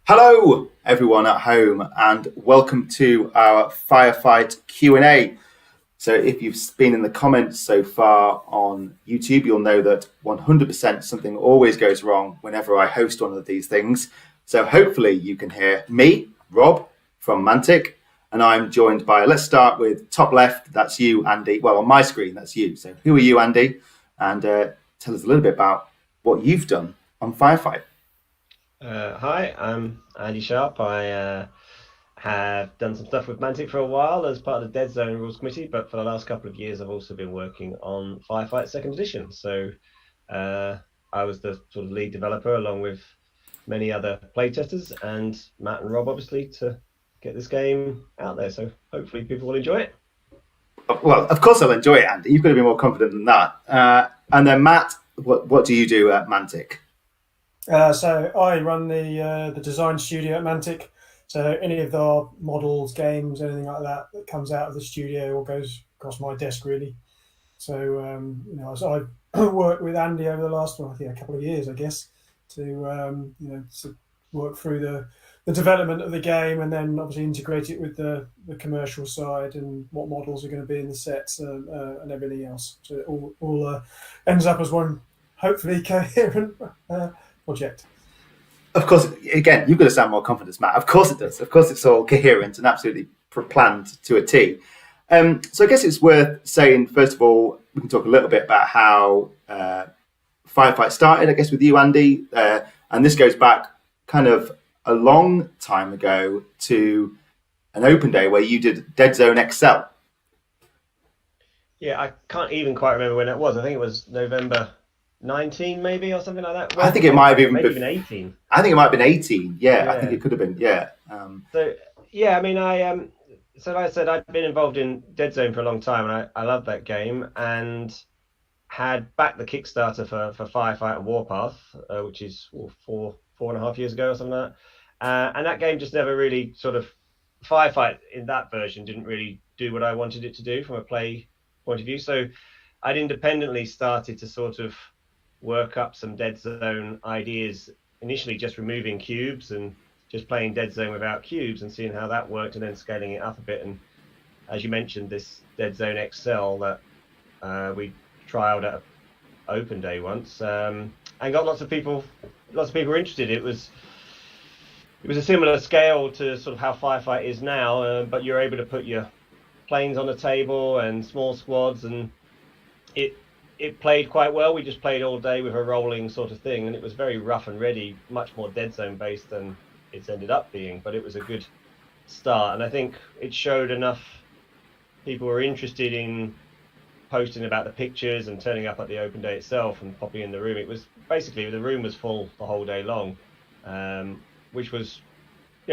Hello, everyone at home, and welcome to our Firefight Q&A. So if you've been in the comments so far on YouTube, you'll know that 100% something always goes wrong whenever I host one of these things. So hopefully you can hear me, Rob, from Mantic, and I'm joined by, let's start with top left, that's you, Andy. Well, on my screen, that's you. So who are you, Andy? And tell us a little bit about what you've done on Firefight. Hi, I'm Andy Sharp. I have done some stuff with Mantic for a while as part of the Dead Zone Rules Committee, but for the last couple of years, I've also been working on Firefight Second Edition. So I was the sort of lead developer along with many other playtesters and Matt and Rob, obviously, to get this game out there. So hopefully people will enjoy it. Well, of course I'll enjoy it, Andy. You've got to be more confident than that. And then Matt, what do you do at Mantic? So I run the design studio at Mantic. So any of the models, games, anything like that that comes out of the studio or goes across my desk, really. So so I've worked with Andy over the last, well, I think a couple of years, I guess, to work through the development of the game and then obviously integrate it with the commercial side and what models are going to be in the sets and everything else. So it all ends up as one hopefully coherent project. Of course, again, you've got to sound more confident, Matt. Of course it does. Of course it's all coherent and absolutely planned to a T. So I guess it's worth saying, first of all, we can talk a little bit about how Firefight started, I guess, with you, Andy. And this goes back kind of a long time ago to an open day where you did Dead Zone XL. Yeah, I can't even quite remember when it was. I think it was November 19 maybe or something like that. Well, I think it might have even 18. I think it might have been 18. Yeah. I think it could have been. Yeah. So yeah, I mean, so like I said, I've been involved in Dead Zone for a long time, and I love that game, and had backed the Kickstarter for Firefight and Warpath, which is 4.5 years ago or something like that. And that game just never really sort of Firefight in that version didn't really do what I wanted it to do from a play point of view. So I'd independently started to sort of work up some Dead Zone ideas, initially just removing cubes and just playing Dead Zone without cubes and seeing how that worked and then scaling it up a bit. And as you mentioned, this Dead Zone XL that we trialed at open day once and got lots of people were interested. It was a similar scale to sort of how Firefight is now, but you're able to put your planes on the table and small squads, and it played quite well. We just played all day with a rolling sort of thing, and it was very rough and ready, much more Dead Zone based than it's ended up being, but it was a good start. And I think it showed enough people were interested in posting about the pictures and turning up at the open day itself and popping in the room. It was basically, the room was full the whole day long, which was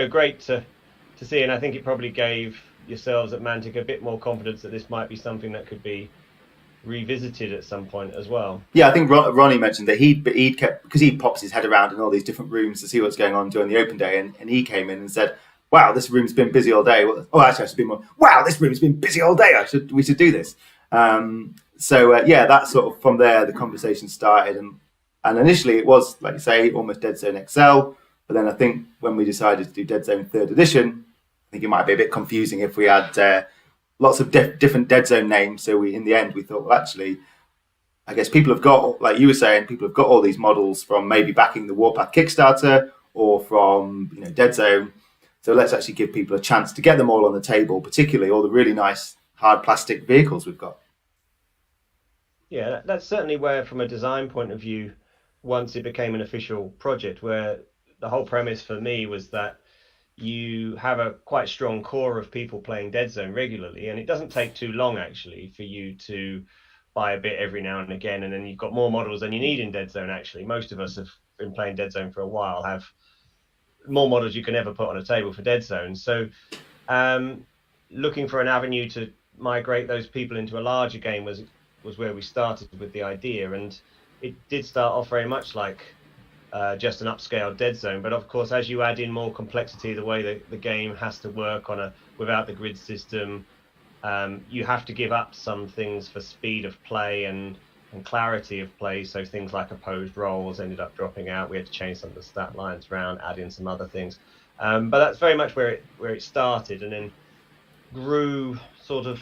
great to see. And I think it probably gave yourselves at Mantic a bit more confidence that this might be something that could be revisited at some point as well. Yeah, I think Ronnie mentioned that he'd kept, because he pops his head around in all these different rooms to see what's going on during the open day, and he came in and said, "Wow, this room's been busy all day." Oh, actually, I should be more. Wow, this room's been busy all day. We should do this. Yeah, that's sort of from there the conversation started, and initially it was, like you say, almost Dead Zone XL, but then I think when we decided to do Dead Zone Third Edition, I think it might be a bit confusing if we had lots of different Dead Zone names. So in the end we thought, well, actually, I guess people have got, like you were saying, people have got all these models from maybe backing the Warpath Kickstarter or from Dead Zone. So let's actually give people a chance to get them all on the table, particularly all the really nice hard plastic vehicles we've got. Yeah, that's certainly where, from a design point of view, once it became an official project, where the whole premise for me was that you have a quite strong core of people playing Dead Zone regularly, and it doesn't take too long actually for you to buy a bit every now and again, and then you've got more models than you need in Dead Zone. Actually, most of us have been playing Dead Zone for a while, have more models you can ever put on a table for Dead Zone. So looking for an avenue to migrate those people into a larger game was where we started with the idea, and it did start off very much like just an upscale Dead Zone. But of course, as you add in more complexity, the way that the game has to work without the grid system, you have to give up some things for speed of play and and clarity of play. So things like opposed rolls ended up dropping out. We had to change some of the stat lines around, add in some other things. But that's very much where it started, and then grew sort of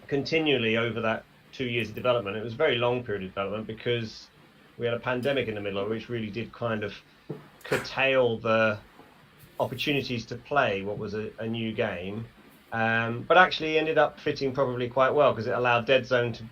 continually over that 2 years of development. It was a very long period of development because we had a pandemic in the middle of it, which really did kind of curtail the opportunities to play what was a new game, but actually ended up fitting probably quite well because it allowed Dead Zone to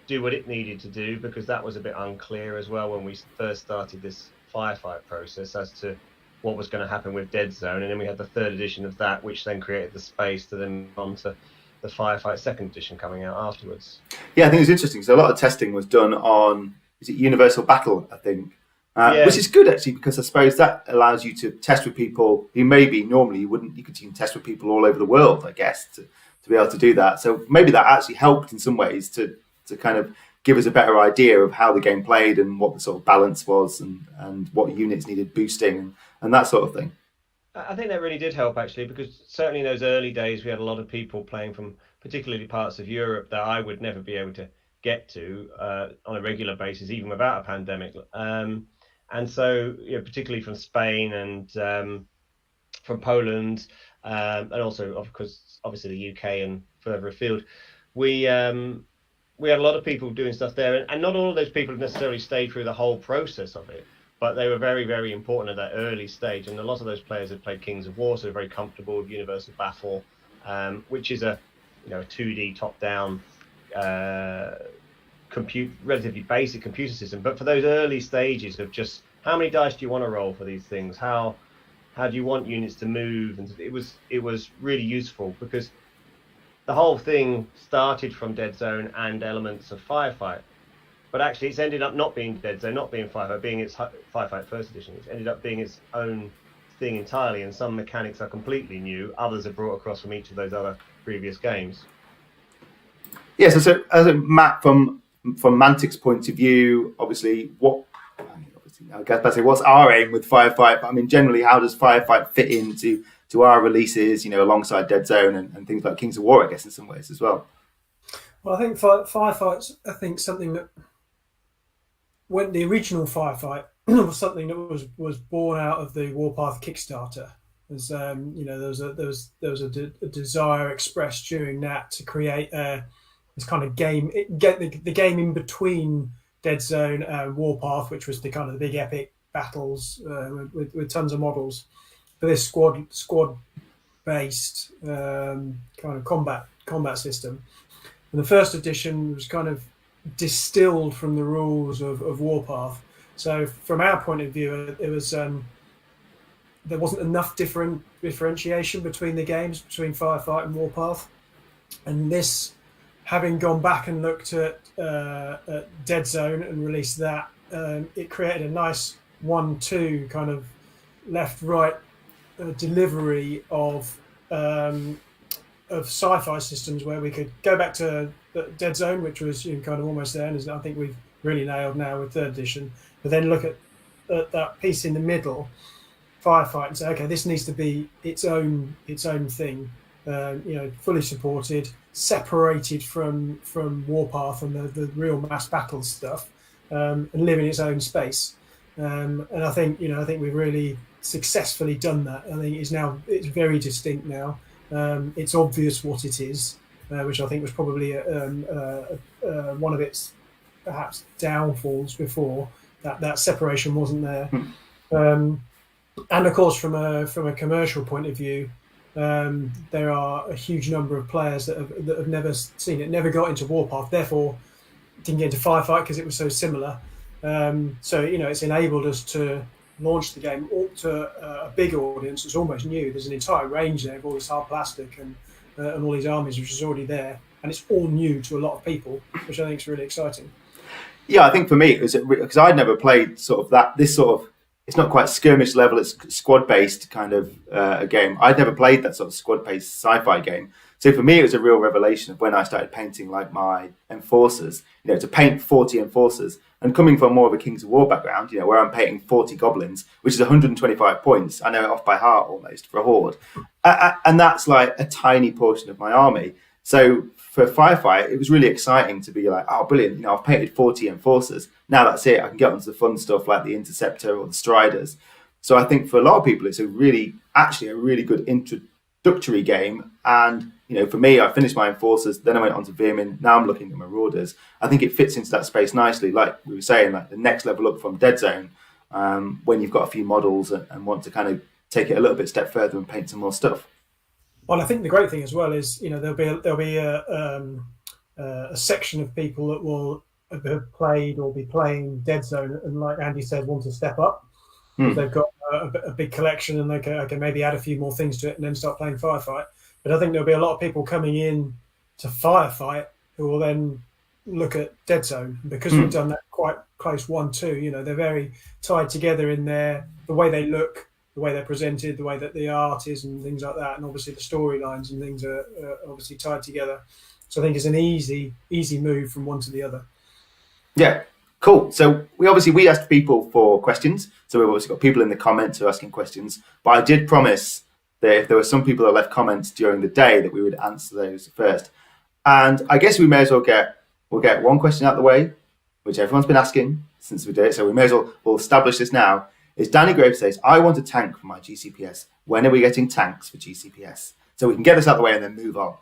do what it needed to do, because that was a bit unclear as well when we first started this Firefight process as to what was going to happen with Dead Zone. And then we had the third edition of that, which then created the space to then move on to the Firefight second edition coming out afterwards. Yeah, I think it's interesting. So a lot of testing was done on, is it Universal Battle, I think, which is good actually, because I suppose that allows you to test with people who maybe normally you wouldn't. You could even test with people all over the world, I guess, to be able to do that. So maybe that actually helped in some ways to kind of give us a better idea of how the game played and what the sort of balance was and what units needed boosting and that sort of thing. I think that really did help actually, because certainly in those early days we had a lot of people playing from particularly parts of Europe that I would never be able to get to on a regular basis, even without a pandemic. And so, particularly from Spain and from Poland, and also, of course, obviously the UK and further afield, we had a lot of people doing stuff there, and not all of those people have necessarily stayed through the whole process of it, but they were very, very important at that early stage. And a lot of those players had played Kings of War, so they're very comfortable with Universal Battle, which is a 2D top-down relatively basic computer system. But for those early stages of just how many dice do you want to roll for these things, how do you want units to move, and it was really useful, because the whole thing started from Dead Zone and elements of Firefight, but actually it's ended up not being Dead Zone, not being Firefight, being its Firefight first edition. It's ended up being its own thing entirely, and some mechanics are completely new, others are brought across from each of those other previous games. Yeah, so as a Matt, from Mantic's point of view, obviously I guess I say what's our aim with Firefight, but I mean generally how does Firefight fit into our releases, alongside Dead Zone and things like Kings of War, I guess, in some ways as well? Well, I think Firefight's something that, when the original Firefight was something that was born out of the Warpath Kickstarter. As there was a desire expressed during that to create this kind of game, get the game in between Dead Zone and Warpath, which was the kind of the big epic battles with tons of models, for this squad based kind of combat system. And the first edition was kind of distilled from the rules of Warpath. So from our point of view, it was there wasn't enough differentiation between the games, between Firefight and Warpath. And this, having gone back and looked at Dead Zone and released that, it created a nice 1-2 kind of left-right delivery of sci-fi systems, where we could go back to Dead Zone, which was kind of almost there, and I think we've really nailed now with third edition. But then look at that piece in the middle, Firefight, and say, okay, this needs to be its own thing. Fully supported, separated from Warpath and the real mass battle stuff, and live in its own space. And I think we've really successfully done that. I think it's very distinct now. It's obvious what it is, which I think was probably one of its perhaps downfalls before. That separation wasn't there. And of course, from a commercial point of view, there are a huge number of players that have never seen it, never got into Warpath, therefore didn't get into Firefight because it was so similar. So it's enabled us to launch the game to a big audience. It's almost new. There's an entire range there of all this hard plastic and all these armies, which is already there, and it's all new to a lot of people, which I think is really exciting. Yeah, I think for me it was because I'd never played this sort of. It's not quite skirmish level. It's squad based kind of a game. I'd never played that sort of squad based sci-fi game. So for me, it was a real revelation of when I started painting like my enforcers. To paint 40 enforcers, and coming from more of a Kings of War background, where I'm painting 40 goblins, which is 125 points. I know it off by heart almost for a horde, and that's like a tiny portion of my army. So for Firefight, it was really exciting to be like, oh, brilliant! You know, I've painted 40 enforcers. Now that's it. I can get onto the fun stuff like the Interceptor or the Striders. So I think for a lot of people, it's actually a really good introductory game. And you know, for me, I finished my enforcers, then I went on to Vermin. Now I'm looking at Marauders. I think it fits into that space nicely. Like we were saying, like the next level up from Dead Zone, when you've got a few models and want to kind of take it a little bit step further and paint some more stuff. Well, I think the great thing as well is, you know, there'll be a section of people that will have played or be playing Dead Zone, and like Andy said, want to step up. They've got a big collection, and they can maybe add a few more things to it, and then start playing Firefight. But I think there'll be a lot of people coming in to Firefight who will then look at Dead Zone, because we've done that quite close 1-2. You know, they're very tied together in the way they look, the way they're presented, the way that the art is, and things like that, and obviously the storylines and things are obviously tied together. So I think it's an easy move from one to the other. Yeah, cool. So we asked people for questions. So we've obviously got people in the comments who are asking questions. But I did promise that if there were some people that left comments during the day, that we would answer those first. And I guess we may as well we'll get one question out of the way, which everyone's been asking since we did it. So we may as well we'll establish this now. Is Danny Graves says, I want a tank for my GCPS. When are we getting tanks for GCPS? So we can get this out of the way and then move on.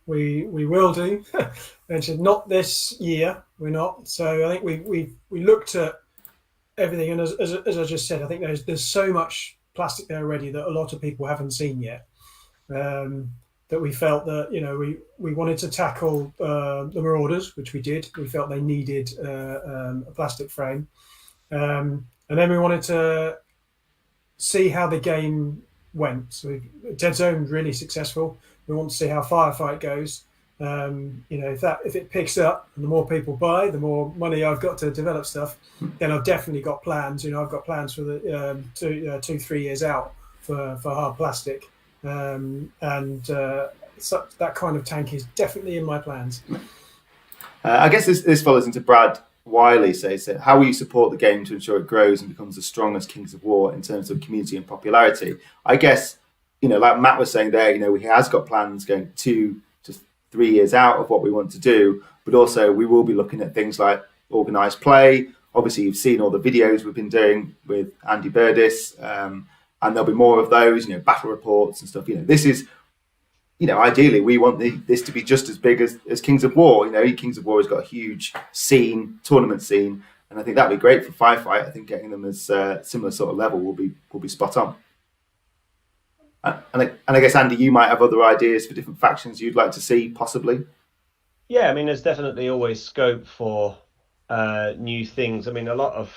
We will do. Mentioned not this year. We're not. So I think we looked at everything, and as I just said, I think there's so much plastic there already that a lot of people haven't seen yet. That we felt that, you know, we wanted to tackle the Marauders, which we did. We felt they needed a plastic frame. And then we wanted to see how the game went. So Dead Zone really successful. We want to see how Firefight goes. You know, if it picks up and the more people buy, the more money I've got to develop stuff. Then I've definitely got plans. You know, I've got plans for the 2-3 years out for hard plastic, and that kind of tank is definitely in my plans. I guess this follows into Brad Wiley says that how will you support the game to ensure it grows and becomes as strong as Kings of War in terms of community and popularity? I guess, you know, like Matt was saying there, you know, he has got plans going 2 to 3 years out of what we want to do, but also we will be looking at things like organised play. Obviously, you've seen all the videos we've been doing with Andy Burdis, and there'll be more of those, you know, battle reports and stuff. You know, this is, you know, ideally we want this to be just as big as Kings of War. You know, Kings of War has got a huge tournament scene, and I think that'd be great for Firefight. I think getting them as similar sort of level will be spot on. And I guess, Andy, you might have other ideas for different factions you'd like to see, possibly. Yeah, I mean, there's definitely always scope for new things. I mean, a lot of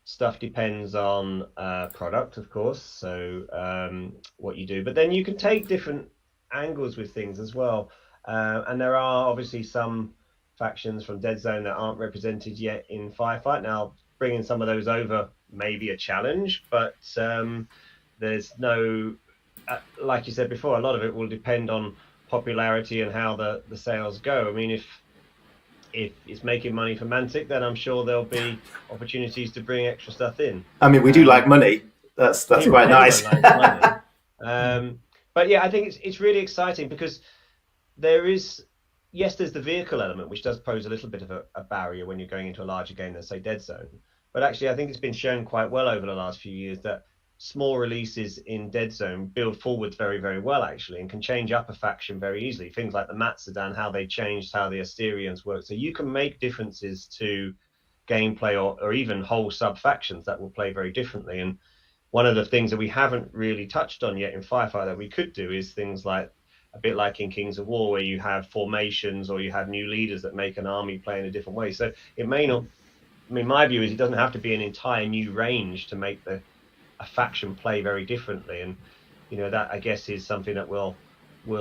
stuff depends on product, of course, so what you do. But then you can take different angles with things as well. And there are obviously some factions from Dead Zone that aren't represented yet in Firefight. Now, bringing some of those over may be a challenge, but there's no... like you said before, a lot of it will depend on popularity and how the sales go. I mean, if it's making money for Mantic, then I'm sure there'll be opportunities to bring extra stuff in. I mean, we do like money. That's quite nice. But yeah, I think it's really exciting because there's the vehicle element, which does pose a little bit of a barrier when you're going into a larger game than, say, Dead Zone. But actually, I think it's been shown quite well over the last few years that small releases in Dead Zone build forwards very, very well, actually, and can change up a faction very easily. Things like the Matsudan, how they changed how the Asterians work. So you can make differences to gameplay or even whole sub-factions that will play very differently. And one of the things that we haven't really touched on yet in Firefight that we could do is things like, a bit like in Kings of War, where you have formations or you have new leaders that make an army play in a different way. So it may not... I mean, my view is it doesn't have to be an entire new range to make a faction play very differently, and you know that I guess is something that we'll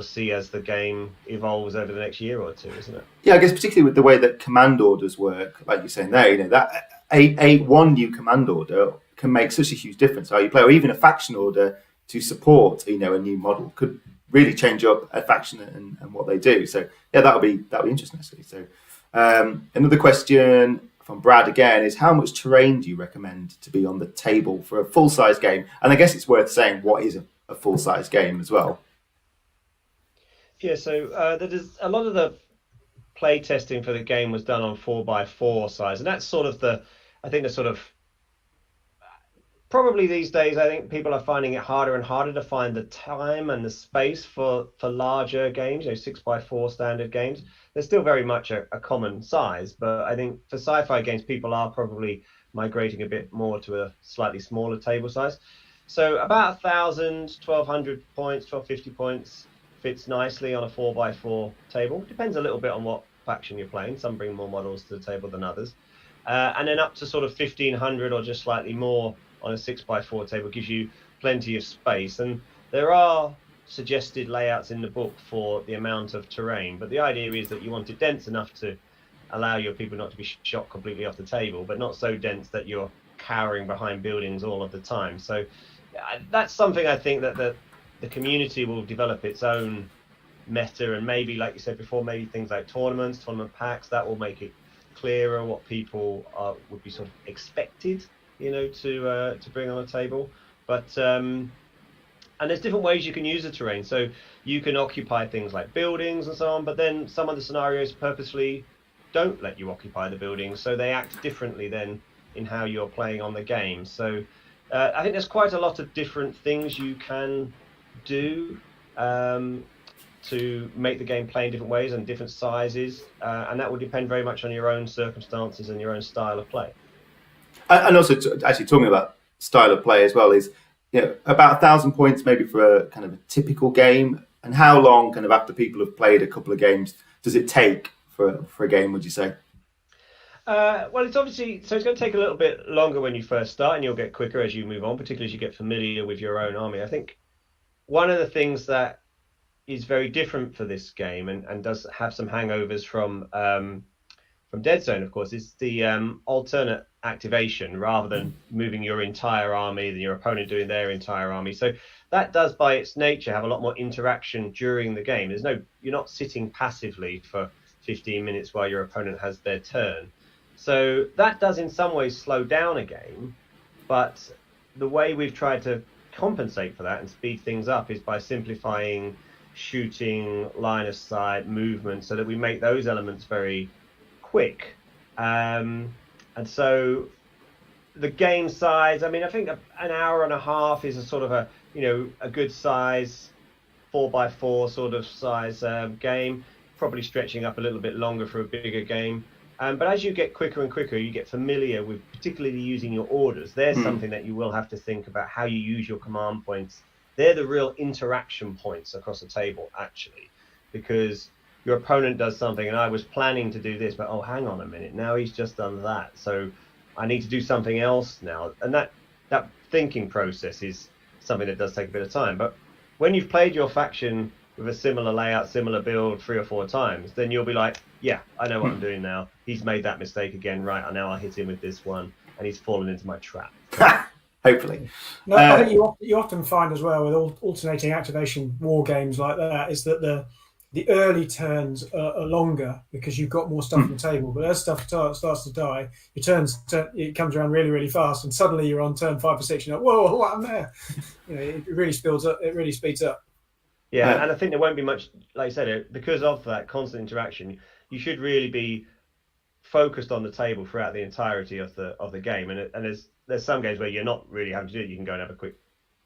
see as the game evolves over the next year or two, isn't it? Yeah, I guess particularly with the way that command orders work, like you're saying there, you know, that one new command order can make such a huge difference how you play, or even a faction order to support, you know, a new model could really change up a faction and what they do. So yeah, that'll be interesting actually. So another question from Brad again is, how much terrain do you recommend to be on the table for a full-size game? And I guess it's worth saying, what is a full-size game as well? Yeah, so there's a lot of the play testing for the game was done on 4x4 size, and that's sort of I think the sort of probably these days, I think people are finding it harder and harder to find the time and the space for larger games, 6x4 standard games. They're still very much a common size, but I think for sci-fi games, people are probably migrating a bit more to a slightly smaller table size. So about 1,000, 1,200 points, 1,250 points fits nicely on a 4x4 table. Depends a little bit on what faction you're playing. Some bring more models to the table than others. And then up to sort of 1,500 or just slightly more on a 6x4 table gives you plenty of space. And there are suggested layouts in the book for the amount of terrain, but the idea is that you want it dense enough to allow your people not to be shot completely off the table, but not so dense that you're cowering behind buildings all of the time. So that's something I think that the community will develop its own meta, and maybe, like you said before, maybe things like tournament packs that will make it clearer what people would be sort of expected, to bring on a table. But and there's different ways you can use the terrain. So you can occupy things like buildings and so on, but then some of the scenarios purposely don't let you occupy the buildings, so they act differently then in how you're playing on the game. So I think there's quite a lot of different things you can do to make the game play in different ways and different sizes, and that will depend very much on your own circumstances and your own style of play. And also, actually talking about style of play as well, is about 1,000 points maybe for a kind of a typical game, and how long kind of after people have played a couple of games does it take for a game, would you say? Well, it's obviously, so it's going to take a little bit longer when you first start, and you'll get quicker as you move on, particularly as you get familiar with your own army. I think one of the things that is very different for this game, and does have some hangovers from Dead Zone, of course, is the alternate activation rather than moving your entire army than your opponent doing their entire army. So that does, by its nature, have a lot more interaction during the game. You're not sitting passively for 15 minutes while your opponent has their turn. So that does in some ways slow down a game, but the way we've tried to compensate for that and speed things up is by simplifying shooting, line of sight, movement, so that we make those elements very quick. And so the game size, I think an hour and a half is a sort of a good size 4x4 sort of size game, probably stretching up a little bit longer for a bigger game. But as you get quicker and quicker, you get familiar with particularly using your orders. There's something that you will have to think about, how you use your command points. They're the real interaction points across the table, actually, because your opponent does something and I was planning to do this, but oh, hang on a minute, now he's just done that, so I need to do something else now. And that thinking process is something that does take a bit of time. But when you've played your faction with a similar layout, similar build 3 or 4 times, then you'll be like, yeah, I know what I'm doing now. He's made that mistake again, right? Now I'll hit him with this one, and he's fallen into my trap. Hopefully. No, I think you often find as well with alternating activation war games like that is that the early turns are longer because you've got more stuff on the table. But as stuff starts to die, your it comes around really, really fast, and suddenly you're on turn 5 or 6. You're like, whoa, what happened there? It really speeds up. It really speeds up. Yeah, and I think there won't be much, like you said, because of that constant interaction. You should really be focused on the table throughout the entirety of the game. And there's some games where you're not really having to do it. You can go and have a quick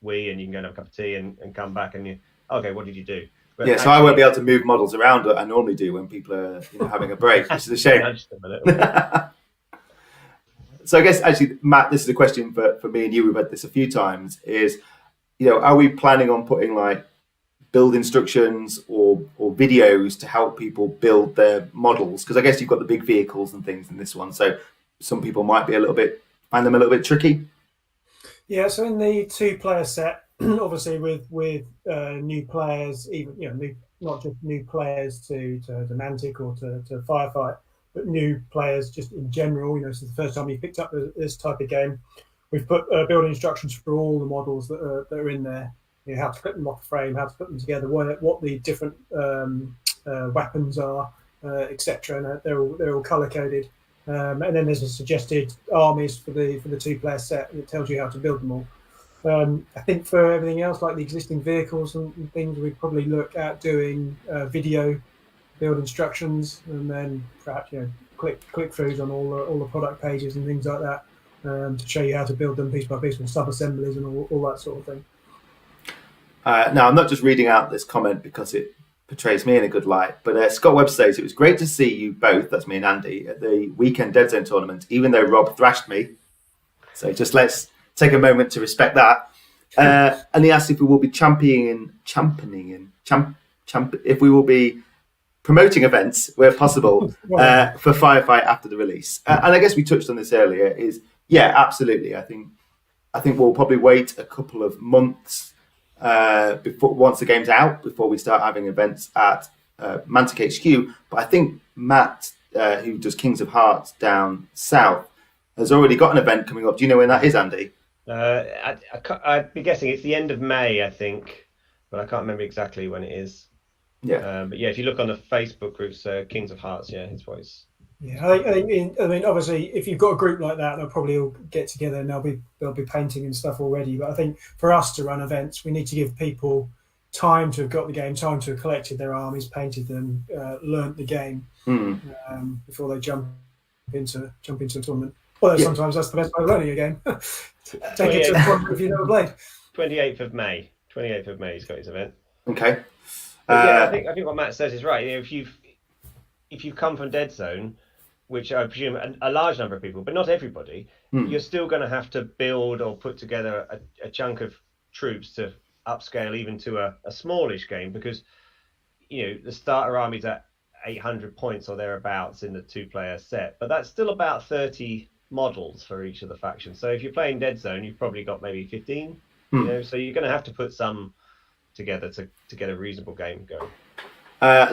wee, and you can go and have a cup of tea and come back, and okay, what did you do? But so I won't be able to move models around that I normally do when people are having a break, which is a shame. So I guess, actually, Matt, this is a question for me and you. We've had this a few times, is, are we planning on putting like build instructions or videos to help people build their models? Because I guess you've got the big vehicles and things in this one, so some people might be find them a little bit tricky. Yeah, so in the 2-player set, obviously with new players, even not just new players to Mantic or to Firefight, but new players just in general. This is the first time you picked up this type of game. We've put building instructions for all the models that are in there. How to put them off the frame, how to put them together, what the different weapons are, etc. And they're all color coded. And then there's a suggested armies for the 2-player set, and it tells you how to build them all. I think for everything else, like the existing vehicles and things, we'd probably look at doing video build instructions, and then perhaps click throughs on all the product pages and things like that, to show you how to build them piece by piece with sub assemblies and all that sort of thing. Now, I'm not just reading out this comment because it portrays me in a good light, but Scott Webb says, it was great to see you both, that's me and Andy, at the weekend Dead Zone tournament, even though Rob thrashed me. So just let's take a moment to respect that. And he asked if we will be if we will be promoting events where possible for Firefight after the release. And I guess we touched on this earlier, is, yeah, absolutely. I think we'll probably wait a couple of months once the game's out before we start having events at Mantic HQ. But I think Matt, who does Kings of Hearts down south, has already got an event coming up. Do you know when that is, Andy? I'd be guessing it's the end of May, I think, but I can't remember exactly when it is. Yeah. But yeah, if you look on the Facebook groups, Kings of Hearts, yeah, his voice. Yeah, I mean, obviously, if you've got a group like that, they'll probably all get together and they'll be painting and stuff already. But I think for us to run events, we need to give people time to have got the game, time to have collected their armies, painted them, learnt the game before they jump into a tournament. Although sometimes that's the best way of learning a game. Take it to the point if you've never played. 28th of May. 28th of May, he's got his event. Okay. Yeah, I think what Matt says is right. If you've come from Dead Zone, which I presume a large number of people, but not everybody, you're still going to have to build or put together a chunk of troops to upscale even to a smallish game, because the starter army's at 800 points or thereabouts in the 2-player set, but that's still about 30 models for each of the factions. So if you're playing Dead Zone, you've probably got maybe 15. So you're going to have to put some together to get a reasonable game going.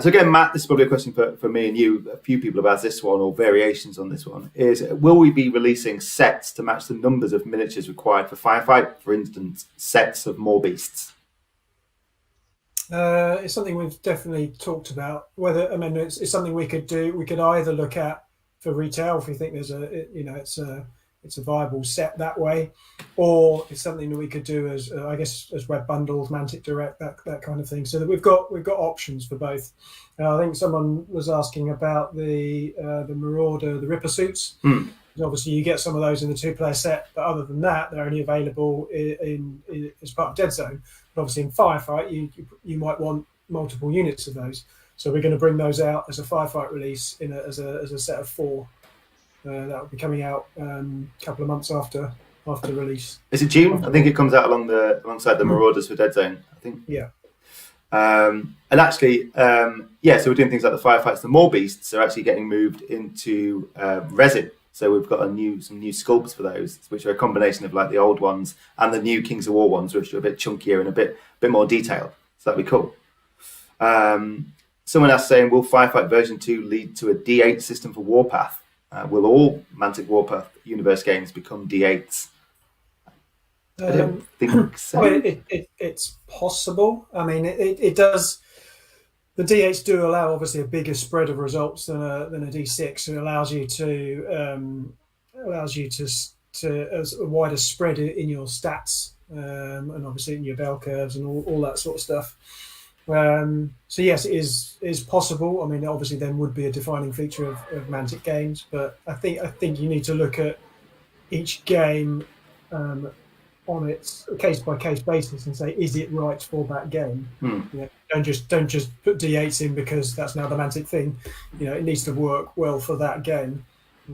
So again, Matt, this is probably a question for me and you. A few people have asked this one, or variations on this one, is will we be releasing sets to match the numbers of miniatures required for Firefight? For instance, sets of more beasts. It's something we've definitely talked about. It's something we could do. We could either look at for retail if we think there's it's a viable set that way, or it's something that we could do as web bundles, Mantic Direct, that kind of thing. So that we've got options for both. I think someone was asking about the Marauder, the Ripper suits. Obviously, you get some of those in the 2-player set, but other than that, they're only available in as part of Dead Zone. But obviously, in Firefight, you might want multiple units of those. So we're going to bring those out as a Firefight release as a set of 4. That will be coming out a couple of months after release. Is it June? I think it comes out alongside the Marauders for Dead Zone, I think. Yeah. And actually, so we're doing things like the Firefights. The more beasts are actually getting moved into resin. So we've got some new sculpts for those, which are a combination of like the old ones and the new Kings of War ones, which are a bit chunkier and a bit more detailed. So that'd be cool. Someone else saying, will Firefight version 2 lead to a D8 system for Warpath? Will all Mantic Warpath universe games become D8s? I don't think so. It's possible. I mean, it does. The D8s do allow obviously a bigger spread of results than a D6. It allows you to as a wider spread in your stats, and obviously in your bell curves and all that sort of stuff. So yes, it is possible. I mean, obviously, then would be a defining feature of Mantic games, but I think you need to look at each game on its case by case basis and say, is it right for that game? Don't just put D8s in because that's now the Mantic thing. It needs to work well for that game.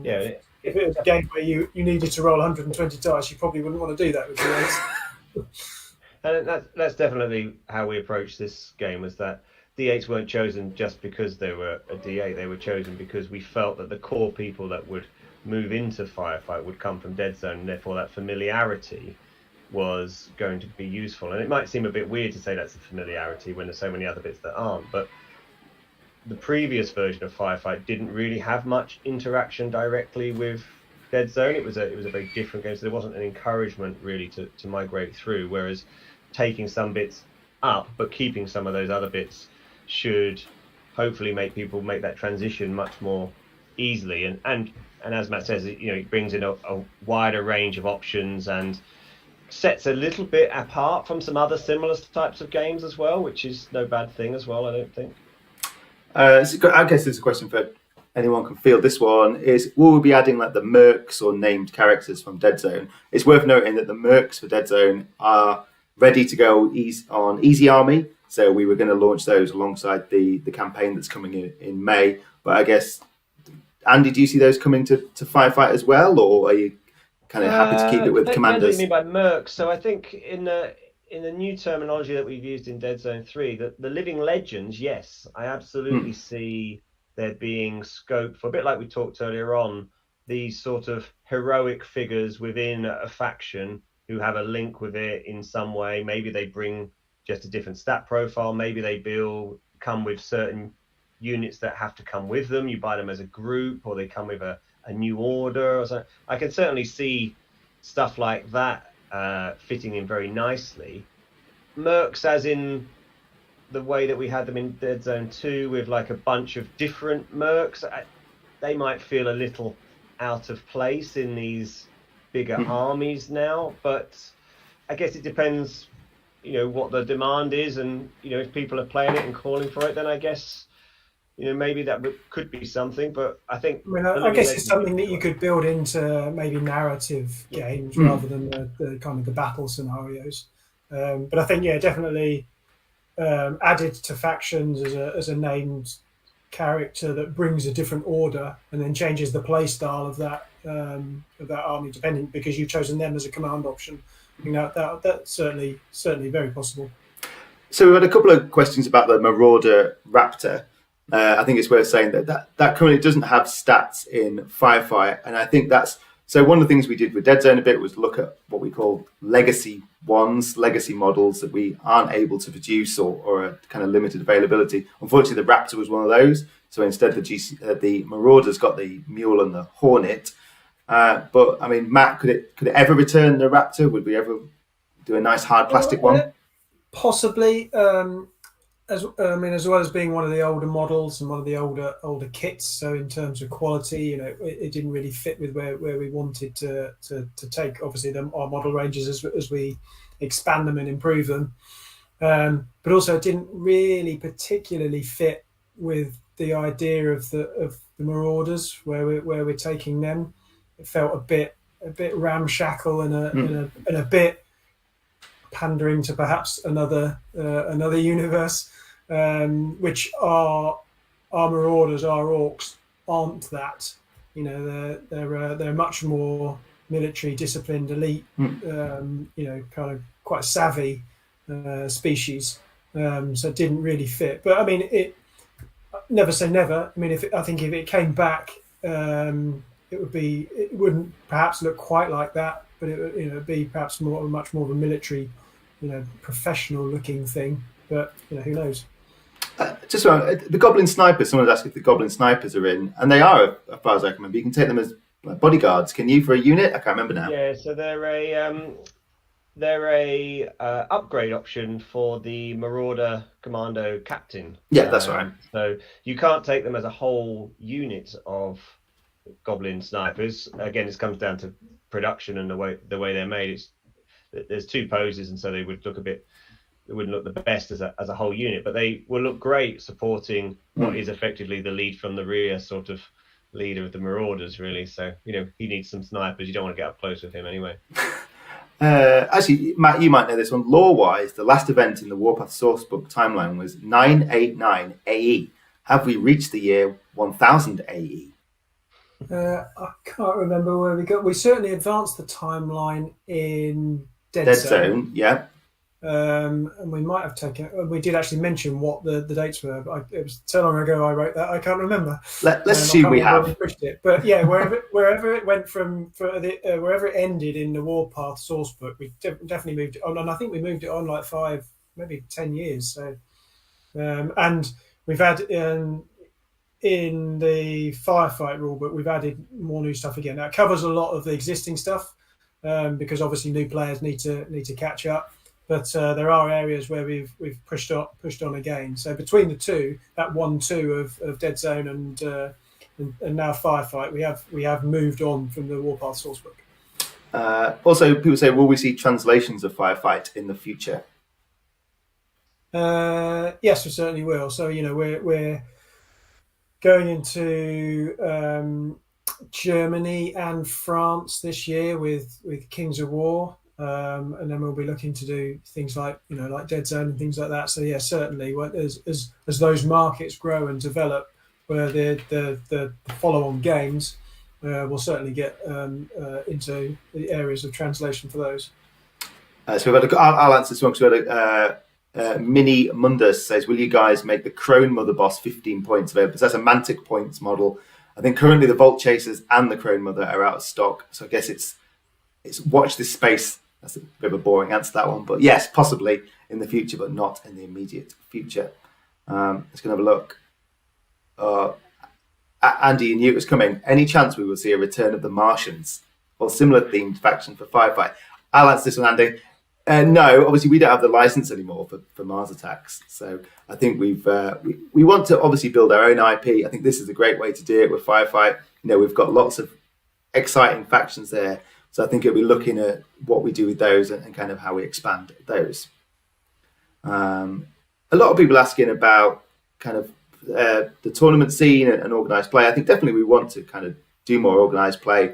Yeah. If it was a game where you needed to roll 120 dice, you probably wouldn't want to do that with D8s. And that's definitely how we approached this game, was that D8s weren't chosen just because they were a D8. They were chosen because we felt that the core people that would move into Firefight would come from Dead Zone, and therefore that familiarity was going to be useful. And it might seem a bit weird to say that's a familiarity when there's so many other bits that aren't, but the previous version of Firefight didn't really have much interaction directly with Dead Zone. It was a very different game, so there wasn't an encouragement really to migrate through, whereas taking some bits up but keeping some of those other bits should hopefully make people make that transition much more easily. And as Matt says, it brings in a wider range of options, and sets a little bit apart from some other similar types of games as well, which is no bad thing as well, I don't think. I guess it's a question for anyone can field this one. Is will we be adding like the mercs or named characters from Dead Zone? It's worth noting that the mercs for Dead Zone are ready to go on Easy Army. So we were going to launch those alongside the campaign that's coming in May. But I guess, Andy, do you see those coming to Firefight as well, or are you kind of happy to keep it with Commanders? Depends what you mean by mercs. So I think in the new terminology that we've used in Dead Zone 3, the living legends, yes, I absolutely see there being scope for, a bit like we talked earlier on, these sort of heroic figures within a faction who have a link with it in some way. Maybe they bring just a different stat profile. Maybe they come with certain units that have to come with them. You buy them as a group, or they come with a new order or something. I can certainly see stuff like that fitting in very nicely. Mercs, as in the way that we had them in Dead Zone 2 with like a bunch of different mercs, they might feel a little out of place in these bigger armies now. But I guess it depends, what the demand is, and if people are playing it and calling for it, then I guess maybe that could be something. But I think I guess it's something that you could build into maybe narrative games rather than the kind of the battle scenarios. But I think definitely added to factions as a named character that brings a different order and then changes the play style of that army, depending, because you've chosen them as a command option. That's certainly very possible. So we had a couple of questions about the Marauder Raptor. I think it's worth saying that currently doesn't have stats in Firefight, and I think that's so. One of the things we did with Dead Zone a bit was look at what we call legacy models that we aren't able to produce or a kind of limited availability. Unfortunately, the Raptor was one of those. So instead, the Marauders got the Mule and the Hornet. But I mean, Matt, could it ever return the Raptor? Would we ever do a nice hard plastic one? Possibly. As well as being one of the older models and one of the older kits, so in terms of quality, it didn't really fit with where we wanted to take, obviously, our model ranges as we expand them and improve them. But also, it didn't really particularly fit with the idea of the Marauders, where we're taking them. It felt a bit ramshackle and a bit pandering to perhaps another universe, which our Marauders, our Orcs, aren't that. They're much more military, disciplined, elite, kind of quite savvy species. So it didn't really fit. But I mean, it never say never. I mean, if it came back, it wouldn't perhaps look quite like that, but it would be perhaps much more of a military, professional looking thing. But who knows? Just the Goblin Snipers. Someone's asked if the Goblin Snipers are in, and they are, as far as I can remember. You can take them as bodyguards. Can you for a unit? I can't remember now. Yeah, so they're a upgrade option for the Marauder Commando Captain. Yeah, that's right. So you can't take them as a whole unit of Goblin Snipers. Again, it comes down to production and the way they're made. There's two poses, and so they would it wouldn't look the best as a whole unit, but they will look great supporting what is effectively the lead from the rear sort of leader of the Marauders, really. So he needs some snipers. You don't want to get up close with him anyway. Actually, Matt, you might know this one. Lore-wise, the last event in the Warpath Sourcebook timeline was 989 AE. Have we reached the year 1000 AE? I can't remember where we got. We certainly advanced the timeline in Dead Zone. Yeah. And we might have taken. We did actually mention what the dates were, but it was so long ago I wrote that I can't remember. Let's assume we have. But yeah, wherever it went from wherever it ended in the Warpath Sourcebook, we definitely moved it on, and I think we moved it on like 5, maybe 10 years. So, and we've had in the Firefight rulebook, we've added more new stuff again. Now it covers a lot of the existing stuff because obviously new players need to catch up. But there are areas where we've pushed on again. So between the two, that 1-2 of Dead Zone and now Firefight, we have moved on from the Warpath Sourcebook. Also, people say, will we see translations of Firefight in the future? Yes, we certainly will. So we're going into Germany and France this year with Kings of War, and then we'll be looking to do things like like Dead Zone and things like that. So yeah, certainly, as those markets grow and develop, where the follow-on games will certainly get into the areas of translation for those. So we've had I'll answer this one because we had Mini Mundus says, will you guys make the Crone Mother boss 15 points available? Because that's a Mantic points model. I think currently the Vault Chasers and the Crone Mother are out of stock. So I guess it's watch this space. That's a bit of a boring answer, that one. But yes, possibly in the future, but not in the immediate future. Let's go have a look. Andy, you knew it was coming. Any chance we will see a return of the Martians or similar themed faction for Firefight? I'll answer this one, Andy. No, obviously we don't have the license anymore for Mars Attacks. So I think we want to obviously build our own IP. I think this is a great way to do it with Firefight. We've got lots of exciting factions there. So I think it'll be looking at what we do with those and kind of how we expand those. A lot of people asking about kind of the tournament scene and organised play. I think definitely we want to kind of do more organised play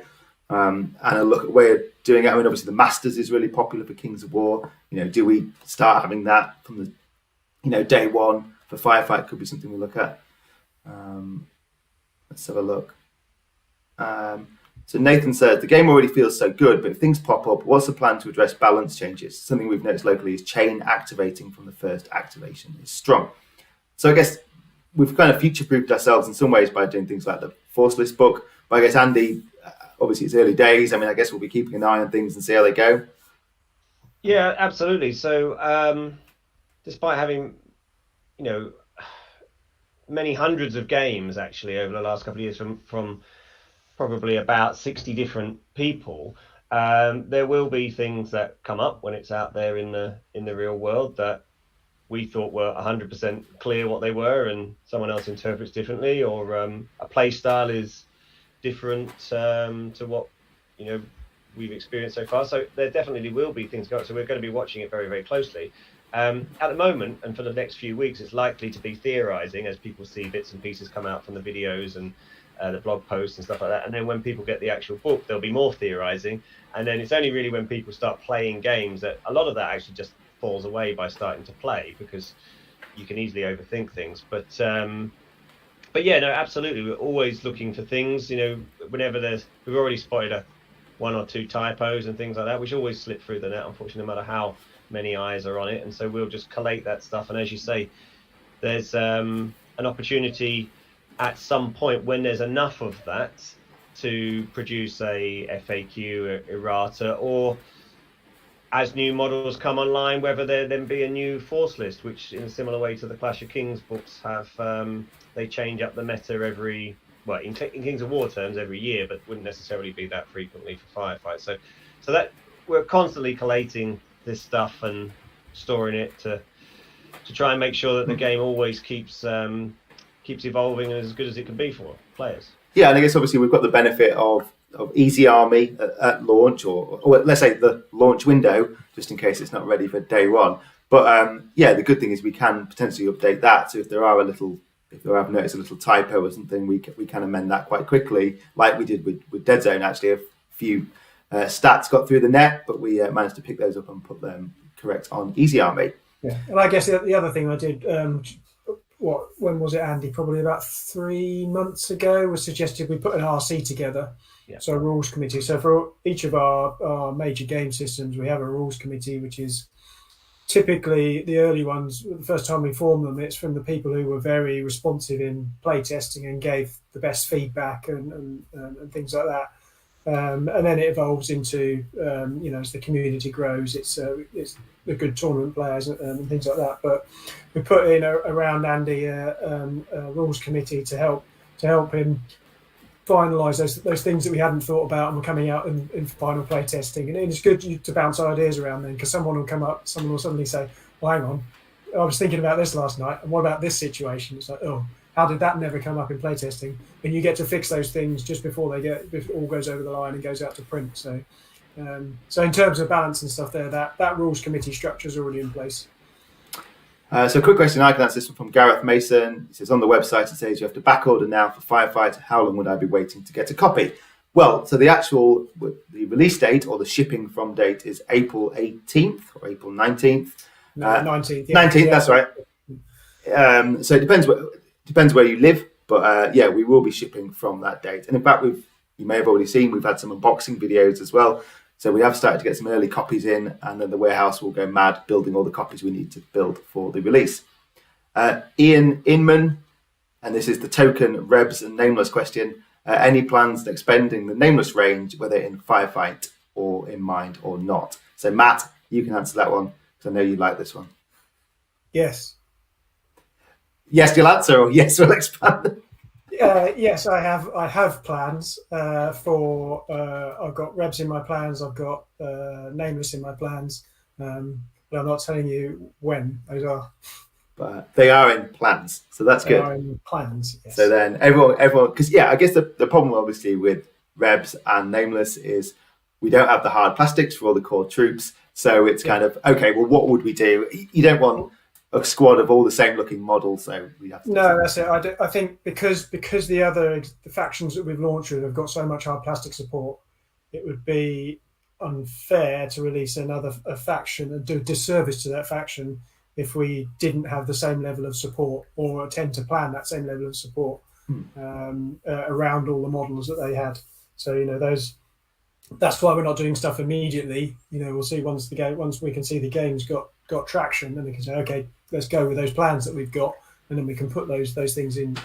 and a look at way of doing it. I mean, obviously the Masters is really popular for Kings of War. Do we start having that from the day one for Firefight? Could be something we look at. Let's have a look. So Nathan says, the game already feels so good, but if things pop up, what's the plan to address balance changes? Something we've noticed locally is chain activating from the first activation is strong. So I guess we've kind of future-proofed ourselves in some ways by doing things like the Force List book. But I guess, Andy, obviously it's early days. I mean, I guess we'll be keeping an eye on things and see how they go. Yeah, absolutely. So despite having, many hundreds of games actually over the last couple of years from probably about 60 different people, there will be things that come up when it's out there in the real world that we thought were 100% clear what they were and someone else interprets differently, or a play style is different to what we've experienced so far. So there definitely will be things going on. So we're going to be watching it very, very closely. At the moment, and for the next few weeks, it's likely to be theorizing as people see bits and pieces come out from the videos and the blog posts and stuff like that. And then when people get the actual book, there'll be more theorizing. And then it's only really when people start playing games that a lot of that actually just falls away by starting to play, because you can easily overthink things. But yeah, no, absolutely. We're always looking for things, whenever we've already spotted one or two typos and things like that, which always slip through the net, unfortunately, no matter how many eyes are on it. And so we'll just collate that stuff. And as you say, there's an opportunity at some point when there's enough of that to produce a FAQ errata, or as new models come online, whether there then be a new Force List, which in a similar way to the Clash of Kings books have, they change up the meta in Kings of War terms every year, but wouldn't necessarily be that frequently for Firefight. So that we're constantly collating this stuff and storing it to try and make sure that the game always keeps evolving and as good as it can be for players. Yeah, and I guess obviously we've got the benefit of Easy Army at launch, or let's say the launch window, just in case it's not ready for day one. But the good thing is we can potentially update that. So if I've noticed a little typo or something, we can amend that quite quickly, like we did with Dead Zone. Actually, a few stats got through the net, but we managed to pick those up and put them correct on Easy Army. Yeah, and I guess the other thing I did, when was it, Andy? Probably about 3 months ago, was suggested we put an RC together. Yeah. So a rules committee. So for each of our major game systems, we have a rules committee, which is typically the early ones. The first time we formed them, it's from the people who were very responsive in play testing and gave the best feedback and things like that. And then it evolves into, as the community grows, it's the good tournament players and things like that. But we put in around Andy a rules committee to help him finalise those things that we hadn't thought about and were coming out in final play testing. And it's good to bounce ideas around then, because someone will suddenly say, well, hang on, I was thinking about this last night, and what about this situation? It's like, oh, how did that never come up in playtesting? And you get to fix those things just before it all goes over the line and goes out to print. So So in terms of balance and stuff, there that rules committee structure is already in place. So a quick question, I can answer this one from Gareth Mason. He says, on the website it says you have to back order now for Firefight. How long would I be waiting to get a copy? Well, so the release date or the shipping from date is April 18th or April 19th. No, 19th. Yeah. 19th, that's right. So it depends where you live, but we will be shipping from that date. And in fact, you may have already seen, we've had some unboxing videos as well. So we have started to get some early copies in, and then the warehouse will go mad building all the copies we need to build for the release. Ian Inman, and this is the token, Rebs and Nameless question. Any plans to expanding the Nameless range, whether in Firefight or in Mind or not? So Matt, you can answer that one, because I know you like this one. Yes. Yes, you'll answer, or yes, we'll expand. Yes, I have plans for. I've got Rebs in my plans. I've got Nameless in my plans, but I'm not telling you when those are. But they are in plans, so that's good. They are in plans. Yes. So then everyone, because I guess the problem obviously with Rebs and Nameless is we don't have the hard plastics for all the core troops, so it's kind of okay. Well, what would we do? You don't want a squad of all the same looking models, so we have to. No, that's it. I think because the factions that we've launched with have got so much hard plastic support, it would be unfair to release a faction and do a disservice to that faction if we didn't have the same level of support or attempt to plan that same level of support around all the models that they had. So that's why we're not doing stuff immediately. We'll see once we can see the game's got traction, then we can say, okay, let's go with those plans that we've got, and then we can put those things in,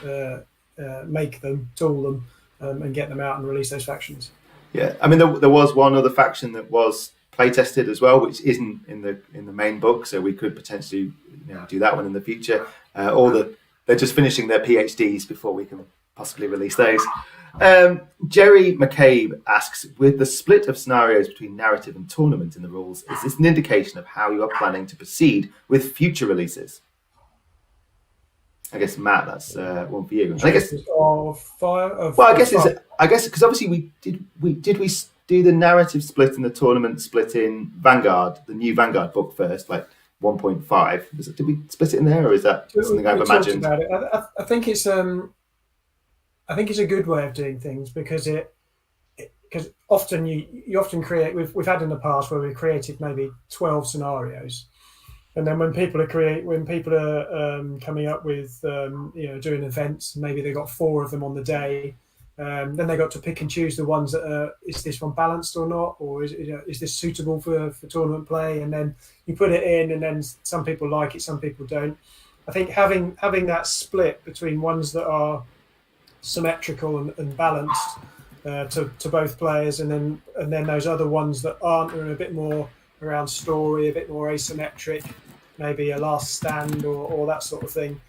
make them, tool them, and get them out and release those factions. Yeah, I mean there was one other faction that was play tested as well, which isn't in the main book, so we could potentially do that one in the future. They're just finishing their PhDs before we can possibly release those. Jerry McCabe asks, with the split of scenarios between narrative and tournament in the rules, is this an indication of how you are planning to proceed with future releases? I guess Matt, that's one for you. I guess because obviously we do the narrative split and the tournament split in Vanguard, the new Vanguard book first, like 1.5. Did we split it in there, or is that something I've imagined? About it. I think it's a good way of doing things because often you often create. We've had in the past where we've created maybe 12 scenarios, and then when people are coming up with doing events, maybe they got 4 of them on the day. Then they got to pick and choose the ones that are, is this one balanced or not, or is this suitable for tournament play? And then you put it in, and then some people like it, some people don't. I think having that split between ones that are symmetrical and balanced to both players, and then those other ones that aren't, are a bit more around story, a bit more asymmetric, maybe a last stand or that sort of thing.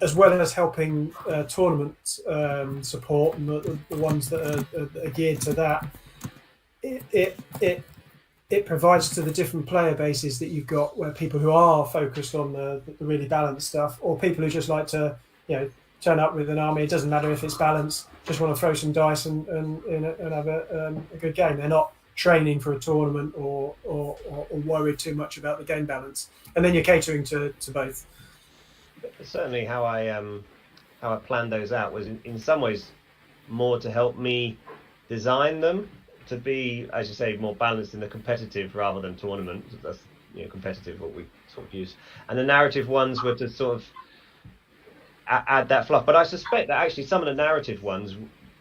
As well as helping tournament support and the ones that are geared to that, it provides to the different player bases that you've got, where people who are focused on the really balanced stuff, or people who just like to turn up with an army. It doesn't matter if it's balanced; just want to throw some dice and have a good game. They're not training for a tournament or worried too much about the game balance. And then you're catering to both. Certainly, how I planned those out was in some ways more to help me design them to be, as you say, more balanced in the competitive rather than tournament. That's competitive, what we sort of use, and the narrative ones were to sort of add that fluff. But I suspect that actually some of the narrative ones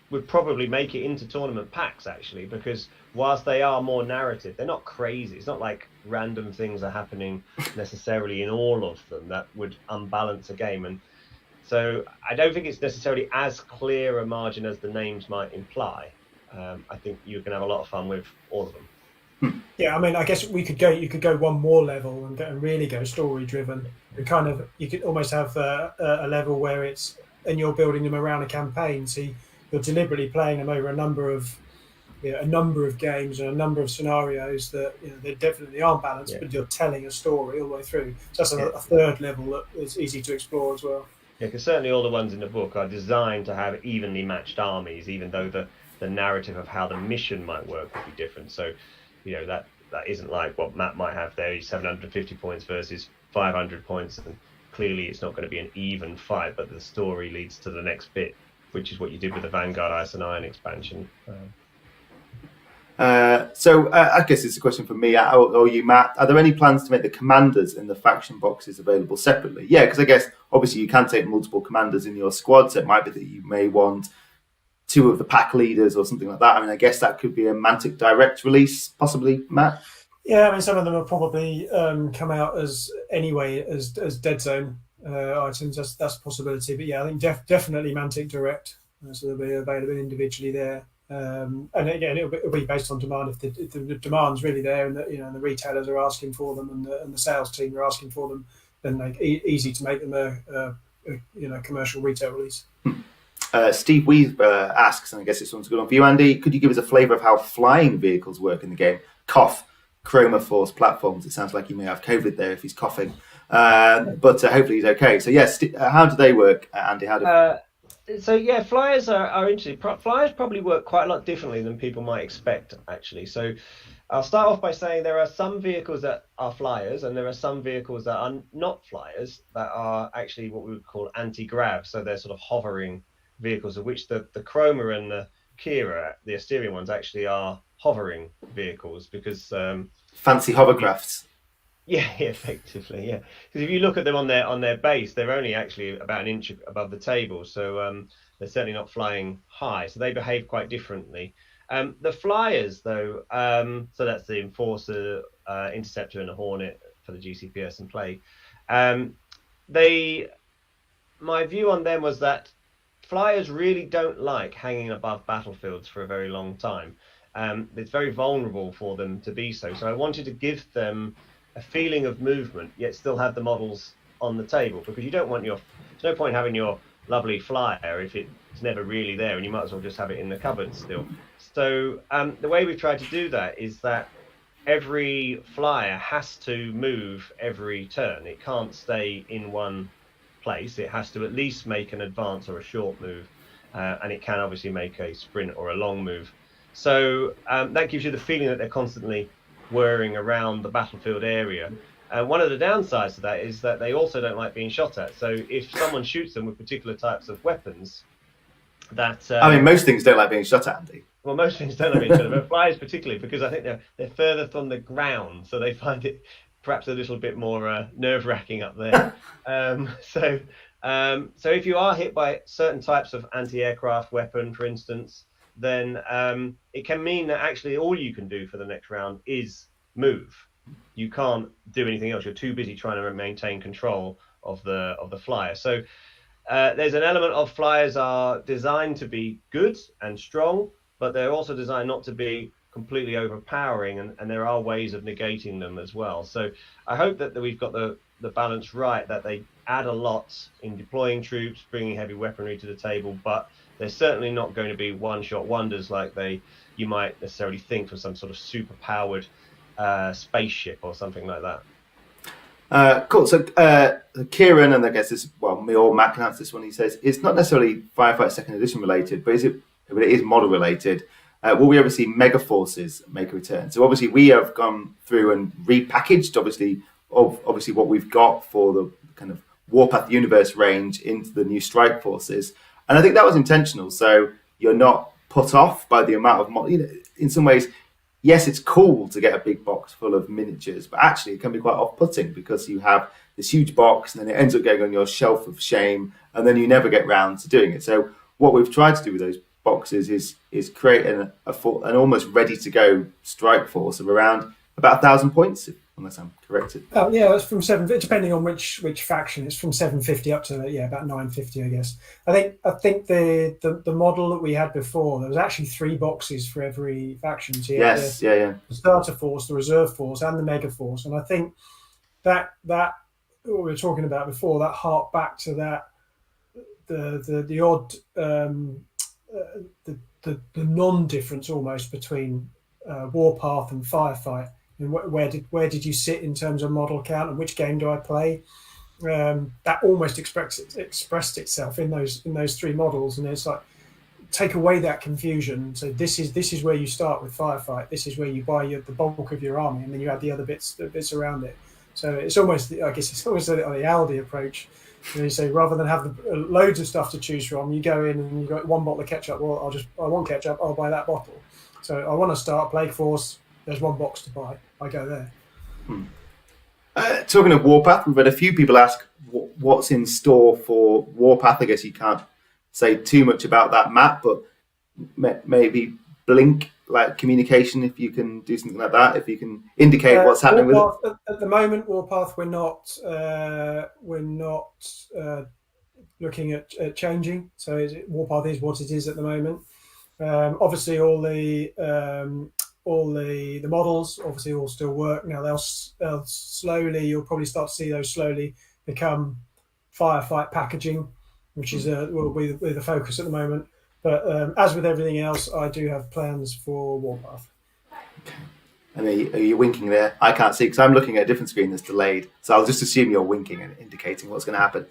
would probably make it into tournament packs, actually, because whilst they are more narrative, they're not crazy. It's not like random things are happening necessarily in all of them that would unbalance a game. And so I don't think it's necessarily as clear a margin as the names might imply. I think you can have a lot of fun with all of them. Yeah, I mean, I guess you could go one more level and really go story driven. And you could almost have a level where you're building them around a campaign. So you're deliberately playing them over a number of games and a number of scenarios that they definitely aren't balanced, but you're telling a story all the way through. So that's a third level that is easy to explore as well. Yeah, because certainly all the ones in the book are designed to have evenly matched armies, even though the the narrative of how the mission might work would be different. So, you know, that isn't like what Matt might have there, 750 points versus 500 points, and clearly it's not going to be an even fight, but the story leads to the next bit, which is what you did with the Vanguard Ice and Iron expansion. So I guess it's a question for me or you, Matt. Are there any plans to make the commanders in the faction boxes available separately? Yeah, because I guess obviously you can take multiple commanders in your squad, so it might be that you may want 2 of the pack leaders or something like that. I mean, I guess that could be a Mantic direct release, possibly, Matt. Yeah, I mean, some of them will probably come out as Dead Zone items. That's a possibility. But yeah, I think definitely Mantic direct, so they'll be available individually there. And again, it'll be based on demand. If the demand's really there, and the retailers are asking for them, and the sales team are asking for them, then easy to make them a commercial retail release. Steve Weaver asks, and I guess this one's good on for you, Andy. Could you give us a flavour of how flying vehicles work in the game? Cough. Chroma Force platforms. It sounds like he may have COVID there if he's coughing, but hopefully he's okay. So yes, how do they work, Andy? So yeah, flyers are interesting. Flyers probably work quite a lot differently than people might expect, actually. So I'll start off by saying there are some vehicles that are flyers, and there are some vehicles that are not flyers, that are actually what we would call anti-grav. So they're sort of hovering vehicles, of which the Chroma and the Kira, the Asterion ones, actually are hovering vehicles, because fancy hovercrafts. Yeah, effectively, yeah. Because if you look at them on their base, they're only actually about an inch above the table, so they're certainly not flying high. So they behave quite differently. The flyers, though, so that's the Enforcer, Interceptor, and the Hornet for the GCPS and Plague. My view on them was that flyers really don't like hanging above battlefields for a very long time. It's very vulnerable for them to be so. So I wanted to give them a feeling of movement, yet still have the models on the table, because you don't want there's no point having your lovely flyer if it's never really there, and you might as well just have it in the cupboard still. So the way we've tried to do that is that every flyer has to move every turn. It can't stay in one place. It has to at least make an advance or a short move, and it can obviously make a sprint or a long move. So that gives you the feeling that they're constantly whirring around the battlefield area. One of the downsides to that is that they also don't like being shot at. So if someone shoots them with particular types of weapons, that I mean, most things don't like being shot at, Andy. Well, most things don't like being shot at, but flies particularly, because I think they're further from the ground, so they find it perhaps a little bit more nerve-wracking up there. So if you are hit by certain types of anti-aircraft weapon, for instance, then it can mean that actually all you can do for the next round is move. You can't do anything else. You're too busy trying to maintain control of the flyer. So there's an element of flyers are designed to be good and strong, but they're also designed not to be completely overpowering, and there are ways of negating them as well. So I hope that we've got the balance right, that they add a lot in deploying troops, bringing heavy weaponry to the table, but they're certainly not going to be one-shot wonders like you might necessarily think for some sort of super-powered spaceship or something like that. Cool. So Kieran, and I guess this, me or Matt can answer this one. He says it's not necessarily Firefight Second Edition related, but it is model related. Will we ever see Mega Forces make a return? So obviously we have gone through and repackaged obviously what we've got for the kind of Warpath Universe range into the new Strike Forces, and I think that was intentional. So you're not put off by the amount of in some ways. Yes, it's cool to get a big box full of miniatures, but actually it can be quite off-putting because you have this huge box and then it ends up going on your shelf of shame and then you never get round to doing it. So what we've tried to do with those boxes is create an almost ready-to-go strike force of around about 1,000 points, unless I'm corrected. Oh yeah, it's from 750, depending on which faction. It's from 750 up to about 950, I guess. I think the model that we had before, there was actually 3 boxes for every faction. So the starter force, the reserve force, and the mega force. And I think that what we were talking about before, that harked back to that the odd the non-difference almost between Warpath and Firefight. And where did you sit in terms of model count, and which game do I play? That almost expressed itself in those 3 models, and it's like take away that confusion. So this is where you start with Firefight. This is where you buy the bulk of your army, and then you add the other bits around it. So it's almost, I guess, it's almost the Aldi approach. You say rather than have loads of stuff to choose from, you go in and you got one bottle of ketchup. Well, I want ketchup. I'll buy that bottle. So I want to start Plague Force. There's one box to buy. I go there. Talking of Warpath, we've had a few people ask what's in store for Warpath. I guess you can't say too much about that, Matt, but maybe blink like communication, if you can do something like that, if you can indicate what's happening Warpath, with it. At the moment, Warpath, we're not looking at changing. So Warpath is what it is at the moment. Obviously, all the models obviously all still work. Now they'll slowly, you'll probably start to see those slowly become Firefight packaging, which is will be the focus at the moment. But as with everything else, I do have plans for Warpath. And are you winking there? I can't see because I'm looking at a different screen that's delayed. So I'll just assume you're winking and indicating what's going to happen.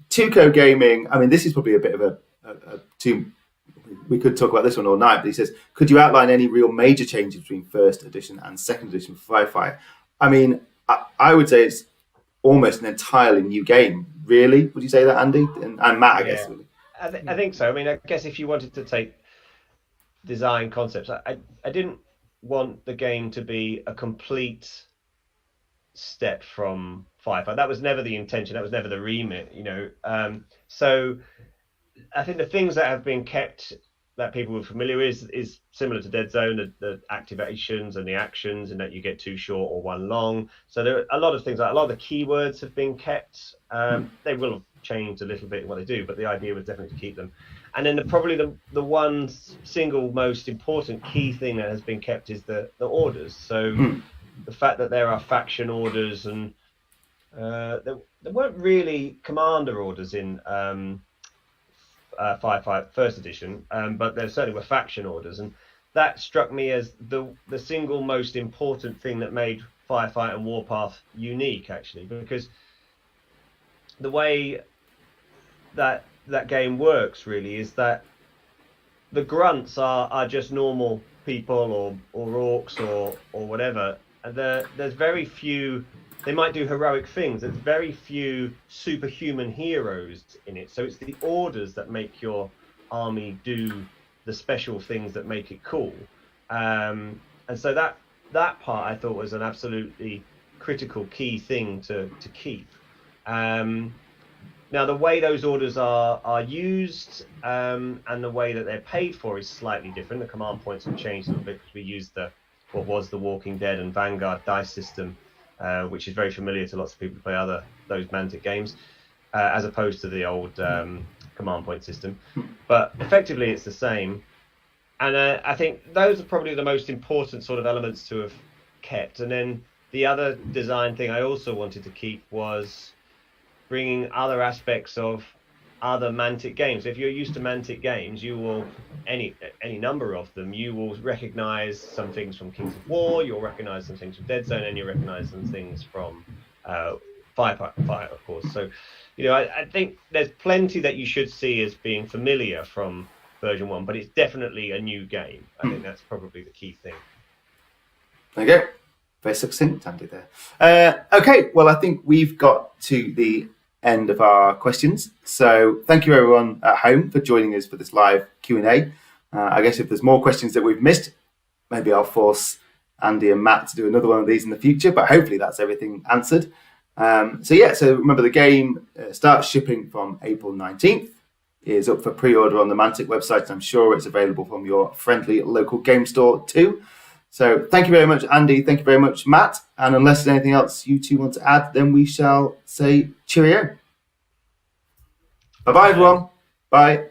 Tuco Gaming, I mean, this is probably a bit of a we could talk about this one all night, but he says, could you outline any real major changes between first edition and second edition for Firefight? I mean, I would say it's almost an entirely new game, really. Would you say that, Andy? And Matt, I guess. I think so. I mean, I guess if you wanted to take design concepts, I didn't want the game to be a complete step from Firefight. That was never the intention. That was never the remit, you know. So I think the things that have been kept that people were familiar with is similar to Dead Zone, the activations and the actions, and that you get 2 short or 1 long. So there are a lot of things, like a lot of the keywords have been kept. They will have changed a little bit in what they do, but the idea was definitely to keep them. And then probably the one single most important key thing that has been kept is the orders. So the fact that there are faction orders, and there weren't really commander orders in Firefight First Edition, but there certainly were faction orders, and that struck me as the single most important thing that made Firefight and Warpath unique, actually, because the way that game works really is that the grunts are just normal people or orcs or whatever, and there's very few. They might do heroic things. There's very few superhuman heroes in it. So it's the orders that make your army do the special things that make it cool. And so that part I thought was an absolutely critical key thing to keep. Now the way those orders are used and the way that they're paid for is slightly different. The command points have changed a little bit because we used what was the Walking Dead and Vanguard dice system, which is very familiar to lots of people who play those Mantic games, as opposed to the old command point system. But effectively, it's the same. And I think those are probably the most important sort of elements to have kept. And then the other design thing I also wanted to keep was bringing other aspects of other Mantic games. If you're used to Mantic games, you will, any number of them, you will recognize some things from Kings of War, you'll recognize some things from Dead Zone, and you'll recognize some things from Firefight, of course. So, you know, I think there's plenty that you should see as being familiar from version 1, but it's definitely a new game. I think that's probably the key thing. There you go. Very succinct, Andy, there. Okay, well, I think we've got to the end of our questions. So thank you everyone at home for joining us for this live Q&A. I guess if there's more questions that we've missed, maybe I'll force Andy and Matt to do another one of these in the future, but hopefully that's everything answered. So remember the game starts shipping from April 19th, is up for pre-order on the Mantic website, and I'm sure it's available from your friendly local game store too. So thank you very much, Andy. Thank you very much, Matt. And unless there's anything else you two want to add, then we shall say cheerio. Bye-bye, everyone. Bye.